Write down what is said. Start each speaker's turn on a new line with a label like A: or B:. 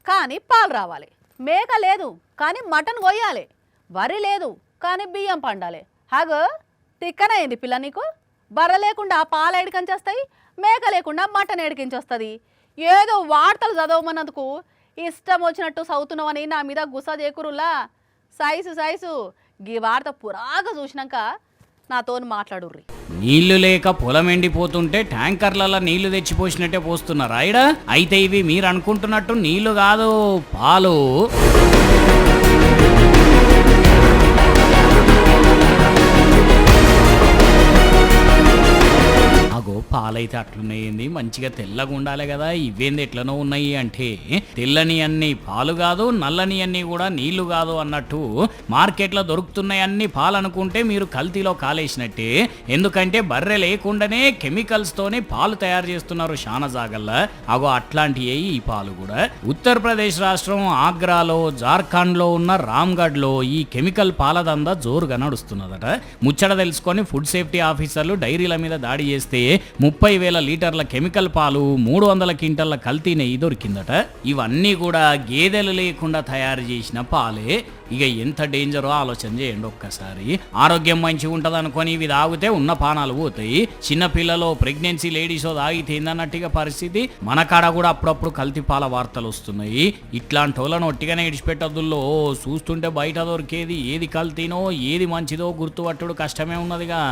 A: కానీ పాలు రావాలి. మేక లేదు కానీ మటన్ కొయ్యాలి. వరి లేదు కానీ బియ్యం పండాలి. హాగో తిక్కనైంది పిల్ల నీకు. బర్ర లేకుండా పాలు ఎడికించి వస్తాయి, మేక లేకుండా మటన్ ఎడికించి వస్తుంది. ఏదో వార్తలు చదవమన్నందుకు ఇష్టం వచ్చినట్టు చదువుతున్నావని నా మీద గుస చేకురులా. సైసు గీ వార్త పురాగా చూసినాక నాతో మాట్లాడుర్రి.
B: నీళ్లు లేక పొలం ఎండిపోతుంటే ట్యాంకర్లలో నీళ్లు తెచ్చిపోసినట్టే పోస్తున్నారా ఇడ? అయితే ఇవి మీరు అనుకుంటున్నట్టు నీళ్లు కాదు, పాలు. పాలైతే అట్లున్నాయింది, మంచిగా తెల్లగా ఉండాలి కదా, ఇవేంది ఎట్లనో ఉన్నాయి అంటే తెల్లని అన్ని పాలు కాదు, నల్లని అన్ని కూడా నీళ్లు కాదు అన్నట్టు మార్కెట్లో దొరుకుతున్నాయి అన్ని పాలు అనుకుంటే మీరు కల్తీలో కాలేసినట్టే. ఎందుకంటే బర్రె లేకుండానే కెమికల్స్ తోనే పాలు తయారు చేస్తున్నారు చాలా జాగల్లా. అట్లాంటివి ఈ పాలు కూడా. ఉత్తరప్రదేశ్ రాష్ట్రం ఆగ్రాలో, జార్ఖండ్ లో ఉన్న రామ్గఢ్ లో ఈ కెమికల్ పాల దందా జోరుగా నడుస్తున్నదట. ముచ్చట తెలుసుకొని ఫుడ్ సేఫ్టీ ఆఫీసర్లు డైరీల మీద దాడి చేస్తే 30,000 లీటర్ల కెమికల్ పాలు, 300 క్వింటల్ల కల్తీ నెయ్యి దొరికిందట. ఇవన్నీ కూడా గేదెలు లేకుండా తయారు చేసిన పాలే. ఇక ఎంత డేంజరో ఆలోచన చేయండి ఒక్కసారి. ఆరోగ్యం మంచిగా ఉంటుంది అనుకొని ఇవి తాగితే ఉన్న పానాలు పోతాయి. చిన్నపిల్లలు, ప్రెగ్నెన్సీ లేడీసో తాగితే ఏందన్నట్టుగా పరిస్థితి. మన కాడ కూడా అప్పుడప్పుడు కల్తీ పాల వార్తలు వస్తున్నాయి. ఇట్లాంటి వాళ్ళను ఒట్టిగానే ఇడిచిపెట్టదుల్లో. చూస్తుంటే బయట దొరికేది ఏది కల్తీనో ఏది మంచిదో గుర్తుపట్టుడు కష్టమే ఉన్నదిగా.